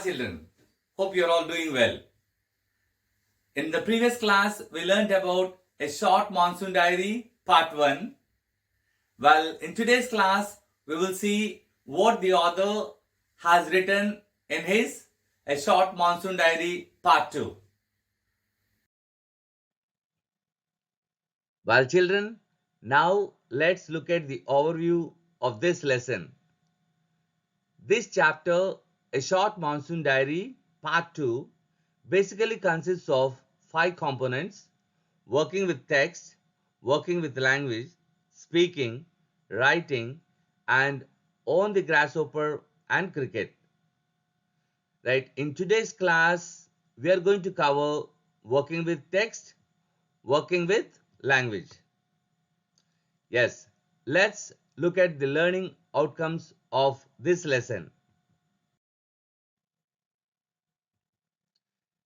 children. Hope you're all doing well. In the previous class, we learned about a short monsoon diary, part 1. Well, in today's class, we will see what the author has written in his A Short Monsoon Diary, part 2. Well, children, now let's look at the overview of this lesson. This chapter, A Short Monsoon Diary, Part 2, basically consists of 5 components: working with text, working with language, speaking, writing, and on the grasshopper and cricket. Right, in today's class, we are going to cover working with text, working with language. Yes, let's look at the learning outcomes of this lesson.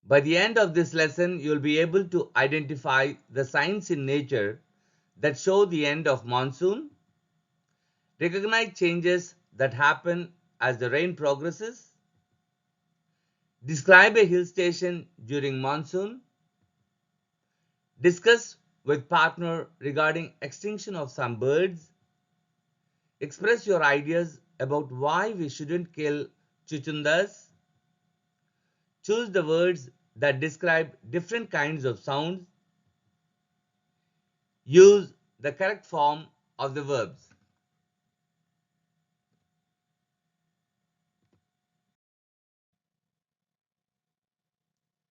By the end of this lesson, you'll be able to identify the signs in nature that show the end of monsoon, recognize changes that happen as the rain progresses, describe a hill station during monsoon, discuss with partner regarding extinction of some birds, express your ideas about why we shouldn't kill chuchundas, choose the words that describe different kinds of sounds, use the correct form of the verbs.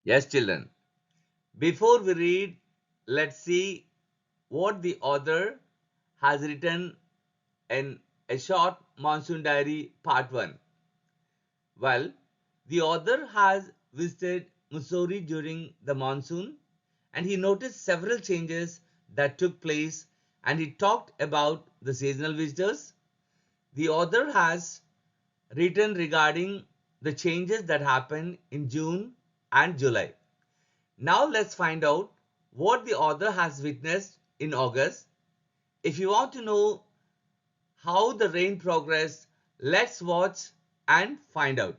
Yes, children. Before we read, let's see what the author has written in A Short Monsoon Diary, Part 1. Well, the author has visited Missouri during the monsoon and he noticed several changes that took place, and he talked about the seasonal visitors. The author has written regarding the changes that happened in June and July. Now let's find out what the author has witnessed in August. If you want to know how the rain progressed, let's watch and find out.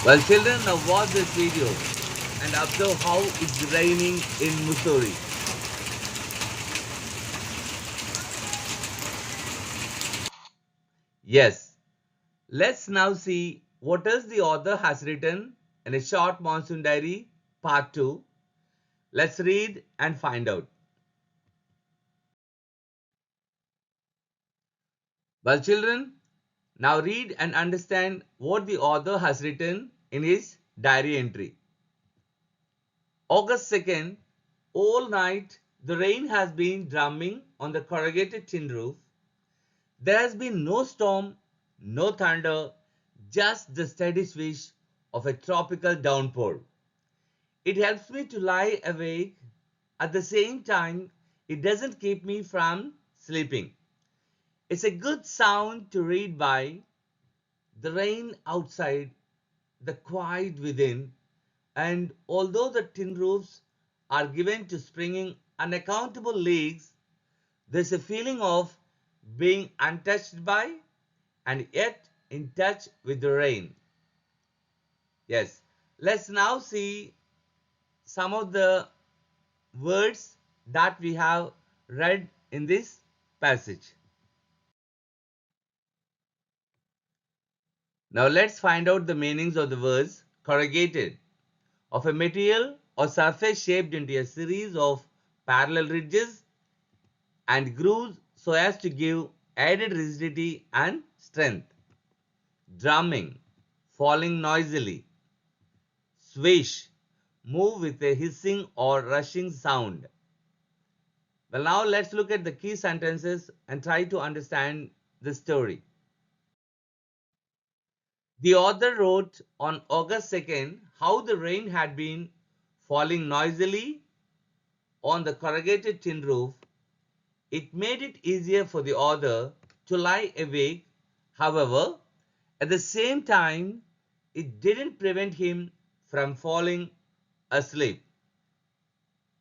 Well, children, now watch this video and observe how it's raining in Missouri. Yes, let's now see what else the author has written in A Short Monsoon Diary, Part 2. Let's read and find out. Well, children, now read and understand what the author has written in his diary entry. August 2nd, all night the rain has been drumming on the corrugated tin roof. There has been no storm, no thunder, just the steady swish of a tropical downpour. It helps me to lie awake. At the same time, it doesn't keep me from sleeping. It's a good sound to read by. The rain outside, the quiet within, and although the tin roofs are given to springing unaccountable leaks, there's a feeling of being untouched by and yet in touch with the rain. Yes, let's now see some of the words that we have read in this passage. Now let's find out the meanings of the words corrugated, of a material or surface shaped into a series of parallel ridges and grooves so as to give added rigidity and strength. Drumming, falling noisily. Swish, move with a hissing or rushing sound. Well, now let's look at the key sentences and try to understand the story. The author wrote on August 2nd how the rain had been falling noisily on the corrugated tin roof. It made it easier for the author to lie awake. However, at the same time, it didn't prevent him from falling asleep.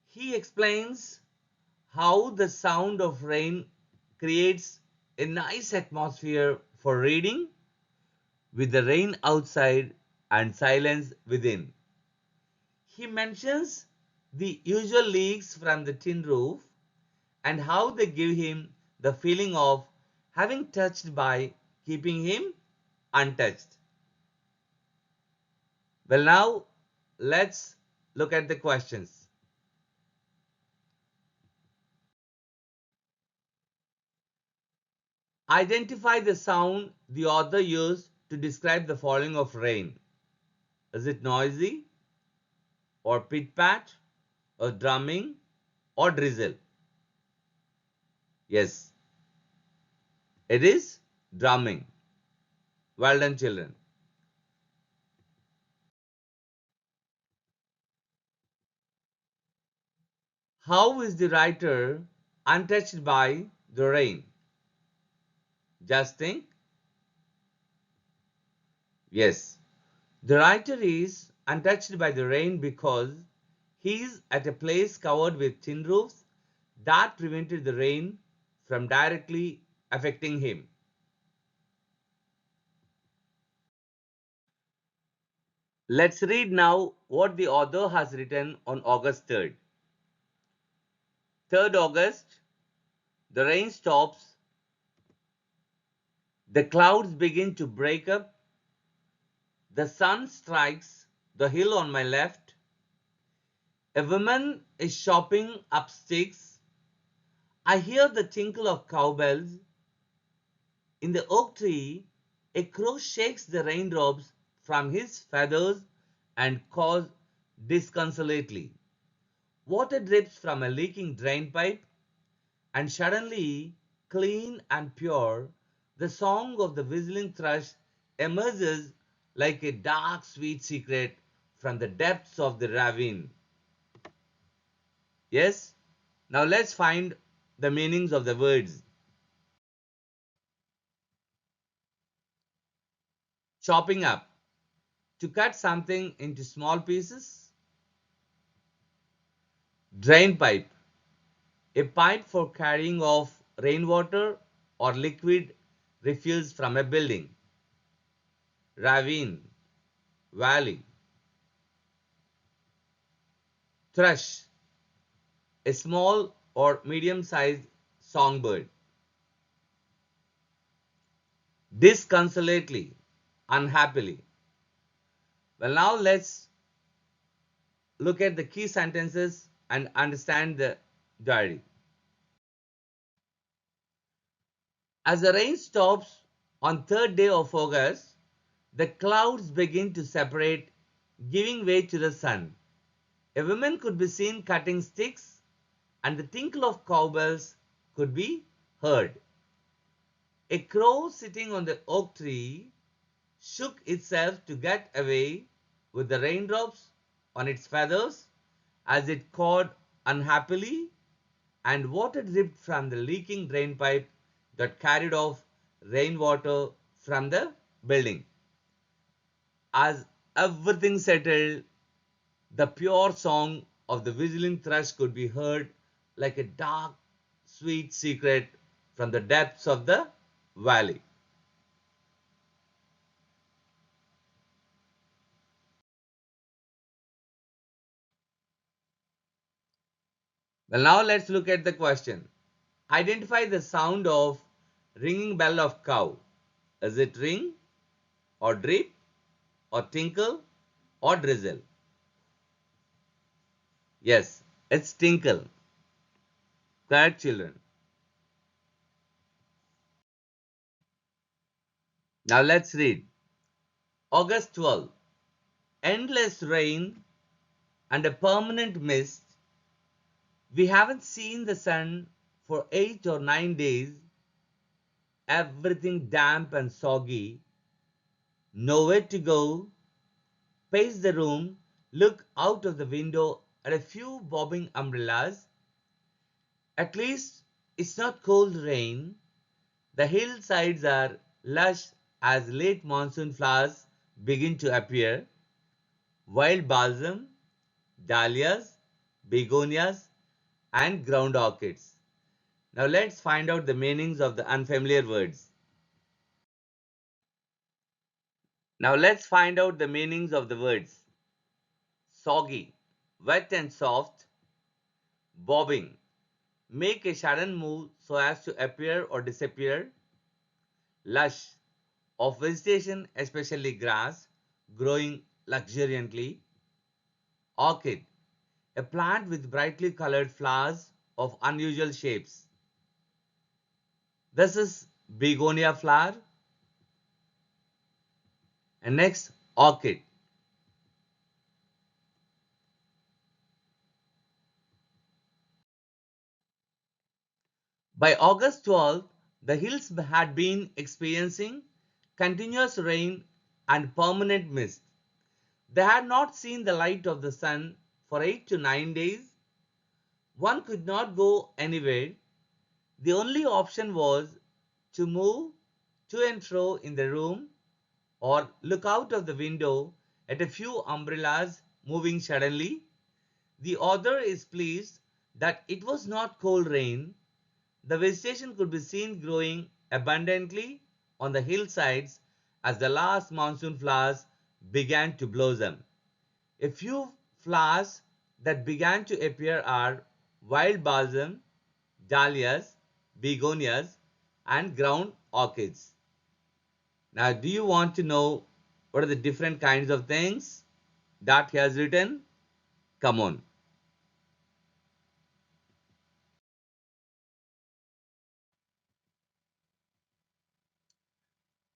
He explains how the sound of rain creates a nice atmosphere for reading with the rain outside and silence within. He mentions the usual leaks from the tin roof and how they give him the feeling of having touched by keeping him untouched. Well, now let's look at the questions. Identify the sound the author used to describe the falling of rain. Is it noisy, or pit pat, or drumming, or drizzle? Yes, it is drumming. Well done, children. How is the writer untouched by the rain? Just think. Yes, the writer is untouched by the rain because he is at a place covered with tin roofs that prevented the rain from directly affecting him. Let's read now what the author has written on August 3rd. 3rd August, the rain stops, the clouds begin to break up, the sun strikes the hill on my left, a woman is chopping up sticks, I hear the tinkle of cowbells. In the oak tree, a crow shakes the raindrops from his feathers and caws disconsolately. Water drips from a leaking drain pipe, and suddenly, clean and pure, the song of the whistling thrush emerges like a dark, sweet secret from the depths of the ravine. Yes? Now let's find the meanings of the words. Chopping up. To cut something into small pieces. Drain pipe. A pipe for carrying off rainwater or liquid refuse from a building. Ravine. Valley. Thrush. A small or medium-sized songbird. Disconsolately. Unhappily. Well, now let's look at the key sentences and understand the diary. As the rain stops on 3rd day of August, the clouds begin to separate, giving way to the sun. A woman could be seen cutting sticks, and the tinkle of cowbells could be heard. A crow sitting on the oak tree shook itself to get away with the raindrops on its feathers as it cawed unhappily, and water dripped from the leaking drain pipe that carried off rainwater from the building. As everything settled, the pure song of the whistling thrush could be heard like a dark, sweet secret from the depths of the valley. Well, now let's look at the question. Identify the sound of ringing bell of cow. Is it ring, or drip, or tinkle, or drizzle? Yes, it's tinkle. Correct, children. Now let's read. August 12th. Endless rain and a permanent mist. We haven't seen the sun for 8 or 9 days. Everything damp and soggy. Nowhere to go. Pace the room. Look out of the window at a few bobbing umbrellas. At least it's not cold rain. The hillsides are lush as late monsoon flowers begin to appear. Wild balsam, dahlias, begonias, and ground orchids. Now let's find out the meanings of the unfamiliar words. Now let's find out the meanings of the words. Soggy, wet and soft. Bobbing, make a sudden move so as to appear or disappear. Lush, of vegetation, especially grass, growing luxuriantly. Orchid, a plant with brightly colored flowers of unusual shapes. This is begonia flower. And next, orchid. By August 12th, the hills had been experiencing continuous rain and permanent mist. They had not seen the light of the sun for 8 to 9 days. One could not go anywhere. The only option was to move to and fro in the room or look out of the window at a few umbrellas moving suddenly. The author is pleased that it was not cold rain. The vegetation could be seen growing abundantly on the hillsides as the last monsoon flowers began to blossom. A few flowers that began to appear are wild balsam, dahlias, begonias, and ground orchids. Now, do you want to know what are the different kinds of things that he has written? Come on.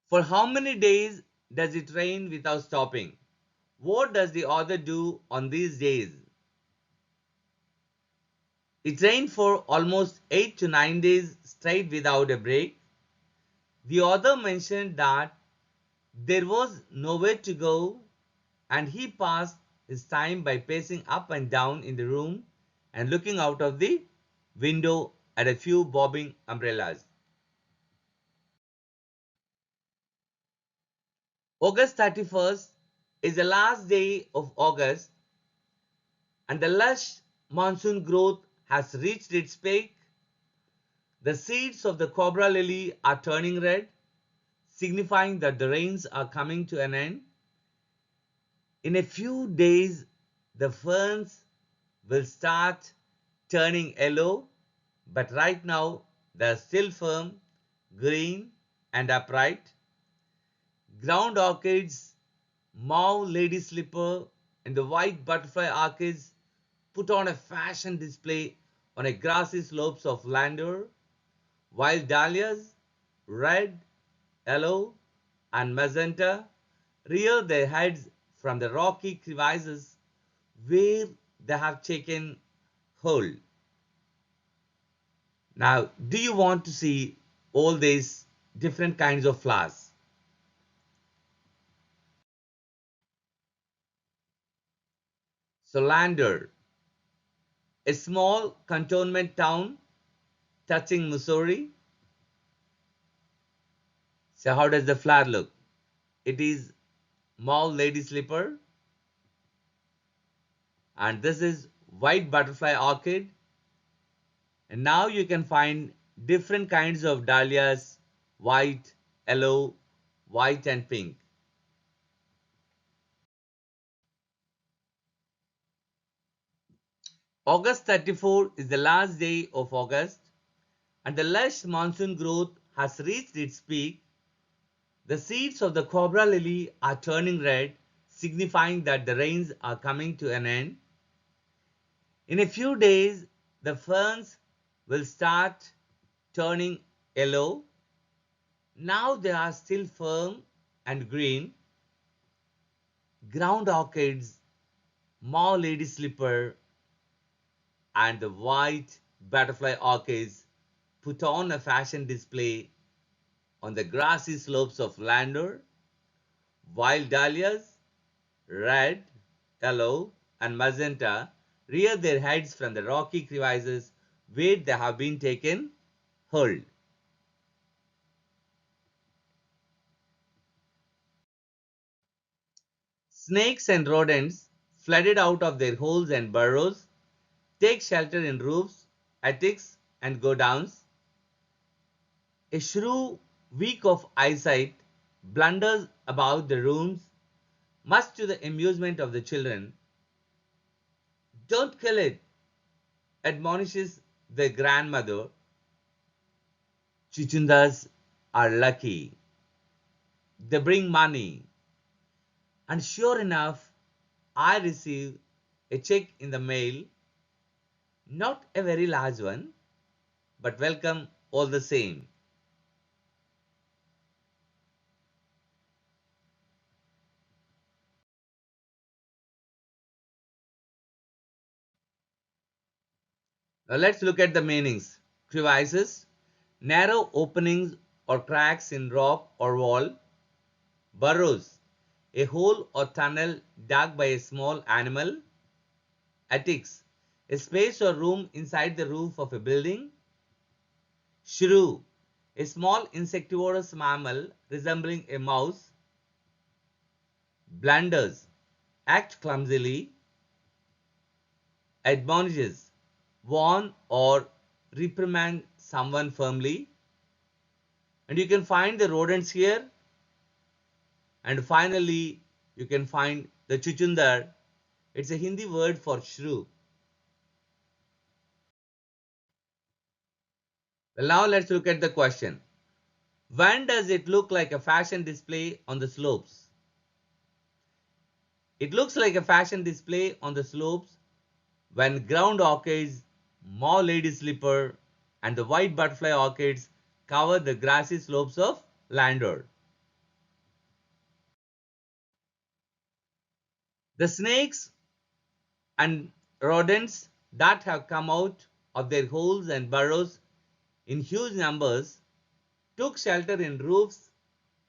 For how many days does it rain without stopping? What does the author do on these days? It rained for almost 8 to 9 days straight without a break. The author mentioned that there was nowhere to go and he passed his time by pacing up and down in the room and looking out of the window at a few bobbing umbrellas. August 31st is the last day of August and the lush monsoon growth has reached its peak. The seeds of the cobra lily are turning red, signifying that the rains are coming to an end. In a few days, the ferns will start turning yellow, but right now they are still firm, green, and upright. Ground orchids, mauve lady slipper, and the white butterfly orchids put on a fashion display on a grassy slopes of Landor, while dahlias, red, yellow, and magenta rear their heads from the rocky crevices where they have taken hold. Now, do you want to see all these different kinds of flowers? Solander, a small cantonment town touching Missouri. So how does the flower look? It is mauve lady slipper, and this is white butterfly orchid. And now you can find different kinds of dahlias, white, yellow, white and pink. August 34 is the last day of August and the lush monsoon growth has reached its peak. The seeds of the cobra lily are turning red, signifying that the rains are coming to an end. In a few days, the ferns will start turning yellow. Now they are still firm and green. Ground orchids, mauve lady slipper, and the white butterfly orchids put on a fashion display on the grassy slopes of Landor. Wild dahlias, red, yellow, and magenta rear their heads from the rocky crevices where they have been taken hold. Snakes and rodents flooded out of their holes and burrows, take shelter in roofs, attics, and godowns. A shrew, weak of eyesight, blunders about the rooms, much to the amusement of the children. Don't kill it, admonishes the grandmother. Chuchundas are lucky. They bring money. And sure enough, I receive a check in the mail, not a very large one, but welcome all the same. Now let's look at the meanings. Crevices, narrow openings or cracks in rock or wall. Burrows, a hole or tunnel dug by a small animal. Attics, a space or room inside the roof of a building. Shrew, a small insectivorous mammal resembling a mouse. Blunders, act clumsily. Admonishes, warn or reprimand someone firmly. And you can find the rodents here. And finally, you can find the chuchundar. It's a Hindi word for shrew. Well, now let's look at the question. When does it look like a fashion display on the slopes? It looks like a fashion display on the slopes when ground orchids, more lady slipper, and the white butterfly orchids cover the grassy slopes of landward. The snakes and rodents that have come out of their holes and burrows in huge numbers took shelter in roofs,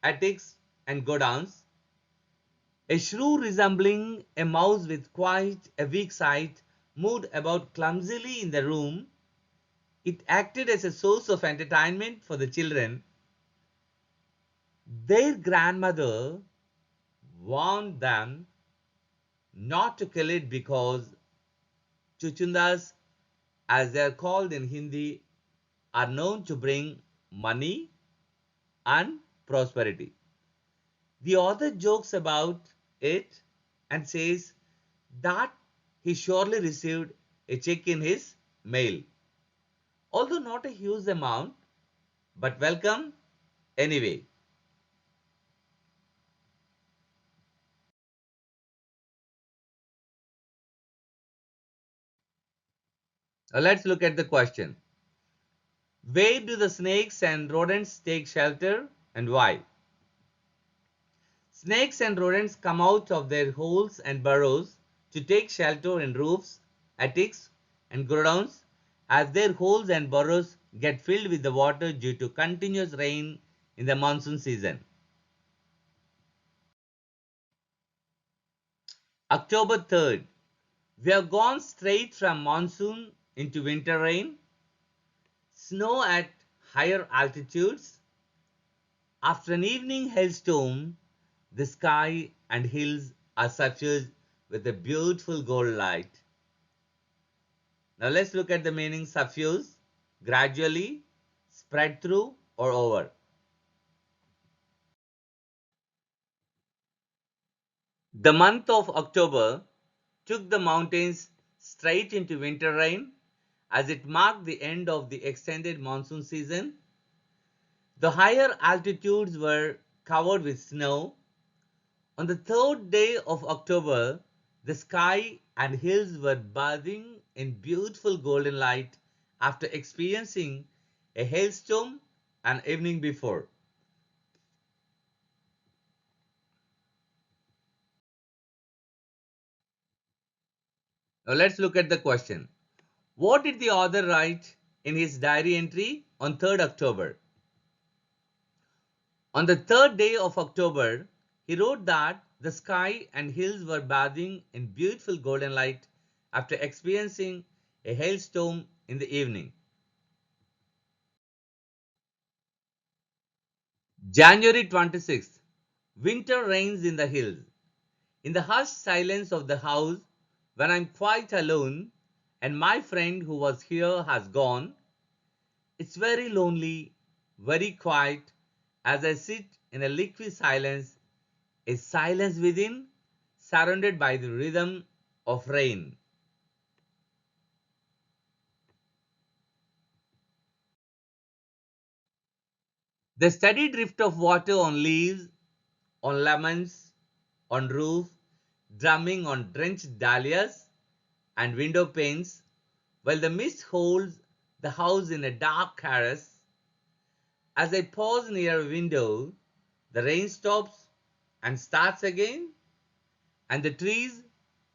attics, and godowns. A shrew resembling a mouse with quite a weak sight moved about clumsily in the room. It acted as a source of entertainment for the children. Their grandmother warned them not to kill it because chuchundas, as they are called in Hindi, are known to bring money and prosperity. The author jokes about it and says that he surely received a check in his mail, although not a huge amount, but welcome anyway. Now let's look at the question. Where do the snakes and rodents take shelter and why? Snakes and rodents come out of their holes and burrows to take shelter in roofs, attics, and godowns as their holes and burrows get filled with the water due to continuous rain in the monsoon season. October 3rd. We have gone straight from monsoon into winter rain, snow at higher altitudes. After an evening hailstorm, the sky and hills are suffused with a beautiful gold light. Now let's look at the meaning suffuse, gradually, spread through or over. The month of October took the mountains straight into winter rain as it marked the end of the extended monsoon season. The higher altitudes were covered with snow. On the third day of October, the sky and hills were bathing in beautiful golden light after experiencing a hailstorm an evening before. Now let's look at the question. What did the author write in his diary entry on 3rd October? On the third day of October, he wrote that the sky and hills were bathing in beautiful golden light after experiencing a hailstorm in the evening. January 26th. Winter reigns in the hills. In the hushed silence of the house, when I'm quite alone and my friend who was here has gone. It's very lonely, very quiet as I sit in a liquid silence, a silence within, surrounded by the rhythm of rain. The steady drift of water on leaves, on lemons, on roof, drumming on drenched dahlias and window panes, while the mist holds the house in a dark caress. As I pause near a window, the rain stops and starts again, and the trees,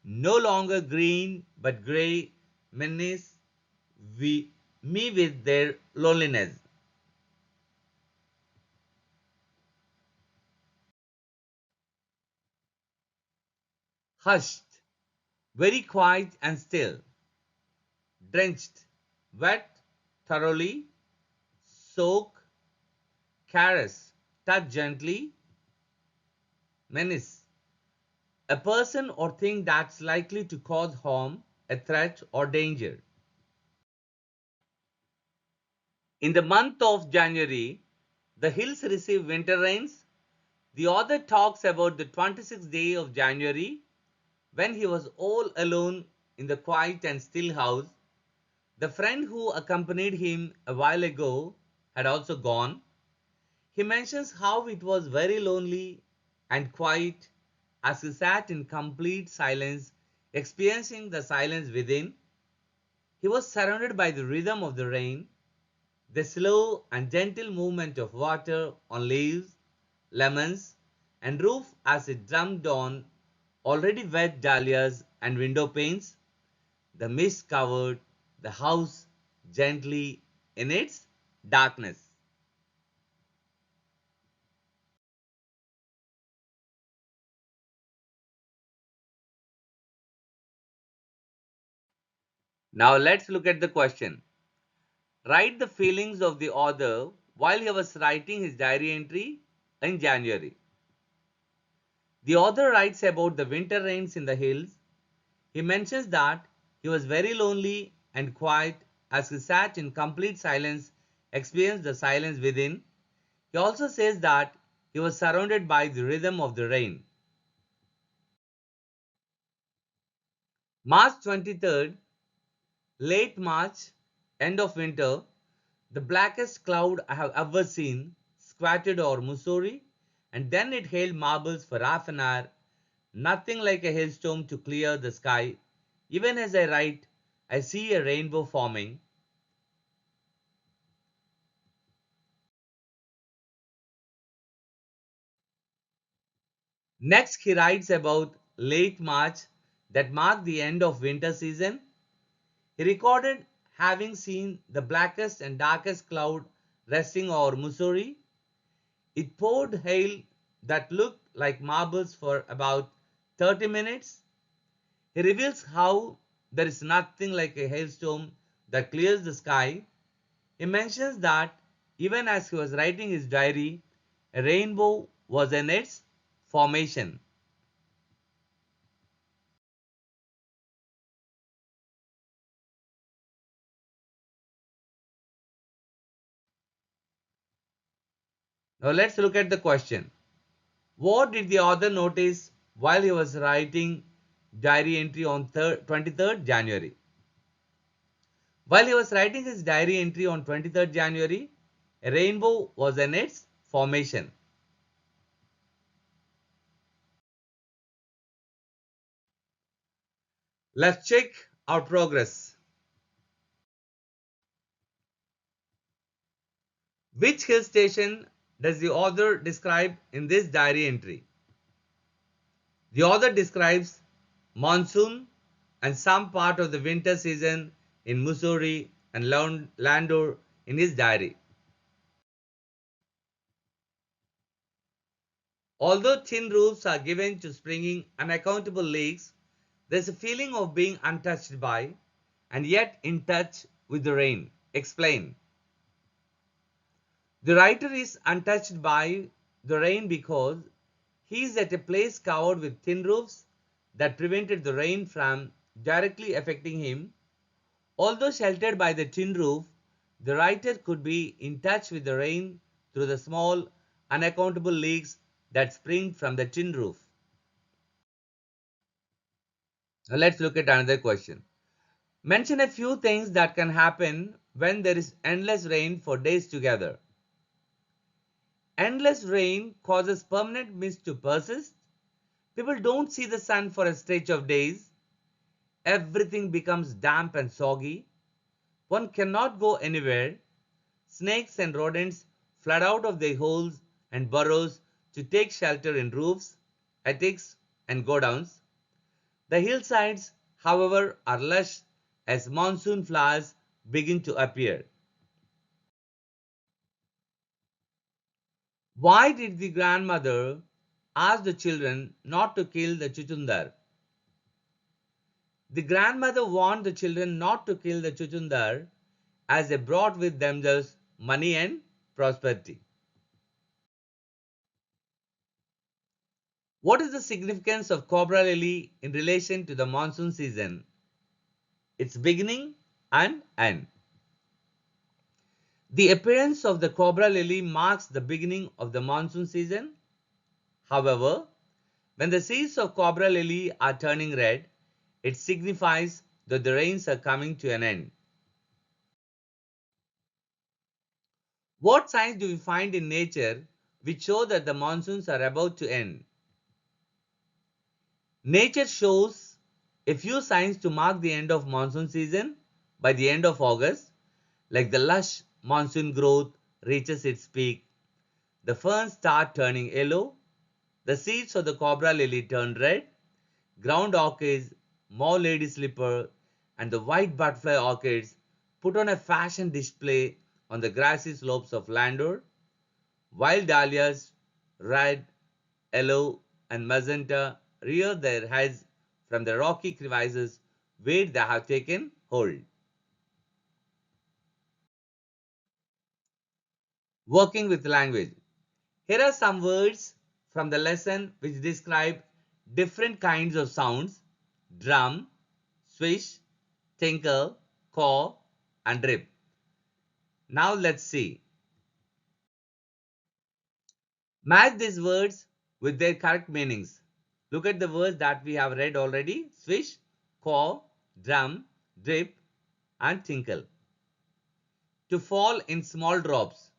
no longer green but grey, menace me with their loneliness. Hushed, very quiet and still, drenched, wet, thoroughly, soak, caress, touch gently, menace. A person or thing that's likely to cause harm, a threat, or danger. In the month of January, the hills receive winter rains. The author talks about the 26th day of January when he was all alone in the quiet and still house. The friend who accompanied him a while ago had also gone. He mentions how it was very lonely and quiet as he sat in complete silence, experiencing the silence within. He was surrounded by the rhythm of the rain, the slow and gentle movement of water on leaves, lemons, and roof as it drummed on already wet dahlias and window panes. The mist covered the house gently in its darkness. Now let's look at the question. Write the feelings of the author while he was writing his diary entry in January. The author writes about the winter rains in the hills. He mentions that he was very lonely and quiet as he sat in complete silence, experienced the silence within. He also says that he was surrounded by the rhythm of the rain. March 23rd, late March, end of winter, the blackest cloud I have ever seen, squatted over Missouri, and then it hailed marbles for half an hour. Nothing like a hailstorm to clear the sky. Even as I write, I see a rainbow forming. Next, he writes about late March that marked the end of winter season. He recorded having seen the blackest and darkest cloud resting over Missouri. It poured hail that looked like marbles for about 30 minutes. He reveals how there is nothing like a hailstorm that clears the sky. He mentions that even as he was writing his diary, a rainbow was in its formation. Now let's look at the question. What did the author notice while he was writing diary entry on 23rd January? While he was writing his diary entry on 23rd January, a rainbow was in its formation. Let's check our progress. Which hill station does the author describe in this diary entry? The author describes Monsoon and some part of the winter season in Missouri and Landor in his diary. Although tin roofs are given to springing unaccountable leaks, there's a feeling of being untouched by and yet in touch with the rain. Explain. The writer is untouched by the rain because he is at a place covered with tin roofs that prevented the rain from directly affecting him. Although sheltered by the tin roof, the writer could be in touch with the rain through the small, unaccountable leaks that spring from the tin roof. Now let's look at another question. Mention a few things that can happen when there is endless rain for days together. Endless rain causes permanent mist to persist. People don't see the sun for a stretch of days. Everything becomes damp and soggy. One cannot go anywhere. Snakes and rodents flood out of their holes and burrows to take shelter in roofs, attics, and godowns. The hillsides, however, are lush as monsoon flowers begin to appear. Why did the grandmother ask the children not to kill the chuchundar? The grandmother warned the children not to kill the chuchundar as they brought with themselves money and prosperity. What is the significance of cobra lily in relation to the monsoon season? Its beginning and end. The appearance of the cobra lily marks the beginning of the monsoon season. However, when the seeds of cobra lily are turning red, it signifies that the rains are coming to an end. What signs do we find in nature which show that the monsoons are about to end? Nature shows a few signs to mark the end of monsoon season. By the end of August, like the lush monsoon growth reaches its peak, the ferns start turning yellow, the seeds of the cobra lily turn red, ground orchids, mauve lady slipper, and the white butterfly orchids put on a fashion display on the grassy slopes of Landor. Wild dahlias, red, yellow, and magenta, rear their heads from the rocky crevices where they have taken hold. Working with language. Here are some words from the lesson which describe different kinds of sounds: drum, swish, tinkle, caw, and drip. Now let's see. Match these words with their correct meanings. Look at the words that we have read already: swish, caw, drum, drip, and tinkle. To fall in small drops.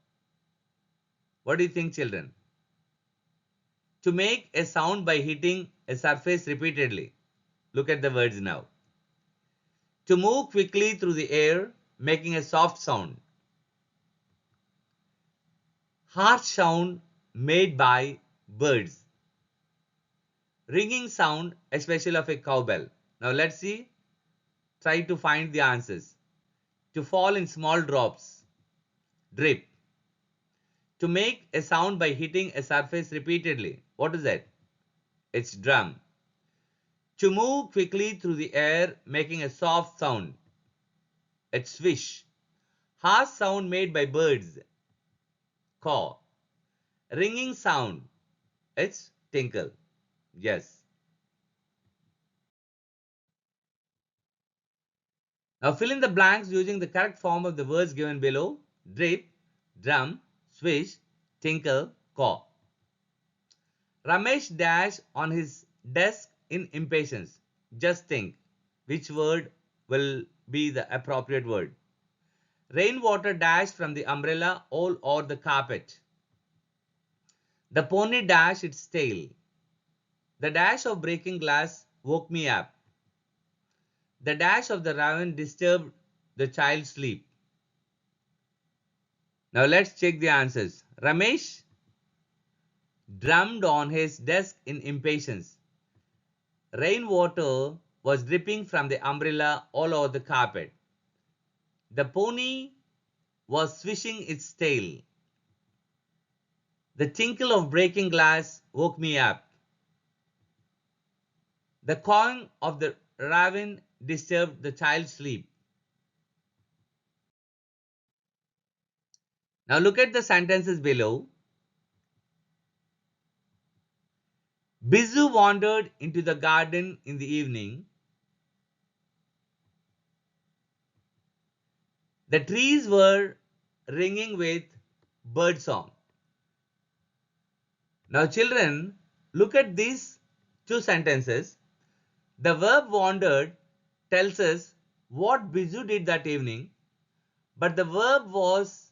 What do you think, children? To make a sound by hitting a surface repeatedly. Look at the words now. To move quickly through the air, making a soft sound. Harsh sound made by birds. Ringing sound, especially of a cowbell. Now let's see. Try to find the answers. To fall in small drops. Drip. To make a sound by hitting a surface repeatedly. What is that? It's drum. To move quickly through the air, making a soft sound. It's swish. Harsh sound made by birds. Caw. Ringing sound. It's tinkle. Yes. Now fill in the blanks using the correct form of the words given below. Drip, drum, swish, tinkle, caw. Ramesh dashed on his desk in impatience. Just think which word will be the appropriate word. Rainwater dashed from the umbrella all over the carpet. The pony dashed its tail. The dash of breaking glass woke me up. The dash of the raven disturbed the child's sleep. Now let's check the answers. Ramesh drummed on his desk in impatience. Rainwater was dripping from the umbrella all over the carpet. The pony was swishing its tail. The tinkle of breaking glass woke me up. The cawing of the raven disturbed the child's sleep. Now look at the sentences below. Bizu wandered into the garden in the evening. The trees were ringing with bird song. Now, children, look at these two sentences. The verb wandered tells us what Biju did that evening, but the verb was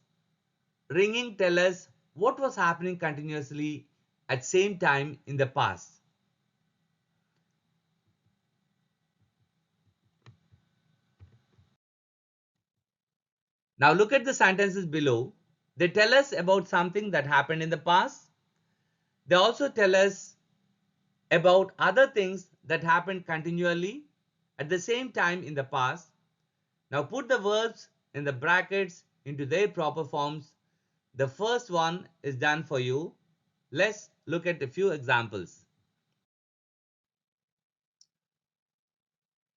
ringing tells us what was happening continuously at same time in the past. Now look at the sentences below. They tell us about something that happened in the past. They also tell us about other things that happened continually at the same time in the past. Now put the verbs in the brackets into their proper forms. The first one is done for you. Let's look at a few examples.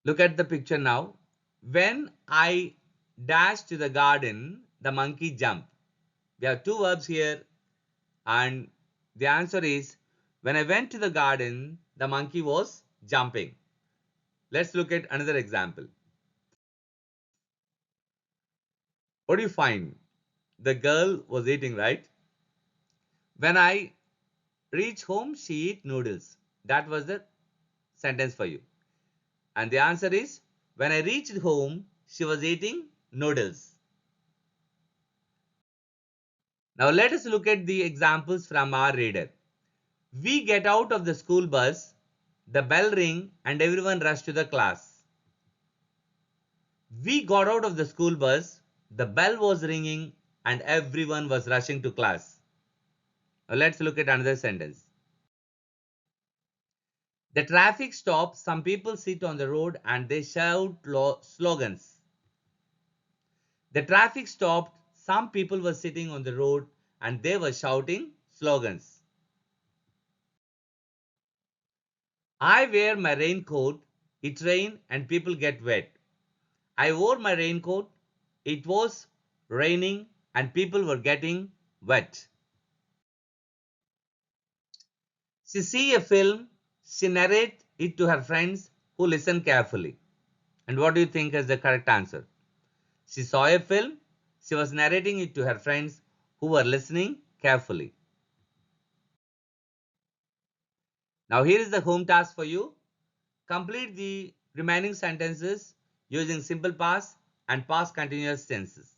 Look at the picture now. When I dash to the garden, the monkey jumped. We have two verbs here, and the answer is when I went to the garden, the monkey was jumping. Let's look at another example. What do you find? The girl was eating, right? When I reach home, she eat noodles. That was the sentence for you. And the answer is when I reached home, she was eating noodles. Now let us look at the examples from our reader. We get out of the school bus, the bell ring and everyone rushed to the class. We got out of the school bus, the bell was ringing and everyone was rushing to class. Now let's look at another sentence. The traffic stops, some people sit on the road and they shout slogans. The traffic stopped, some people were sitting on the road and they were shouting slogans. I wear my raincoat, it rained and people get wet. I wore my raincoat, it was raining and people were getting wet. She see a film, she narrate it to her friends who listen carefully. And what do you think is the correct answer? She saw a film, she was narrating it to her friends who were listening carefully. Now here is the home task for you. Complete the remaining sentences using simple past and past continuous tenses.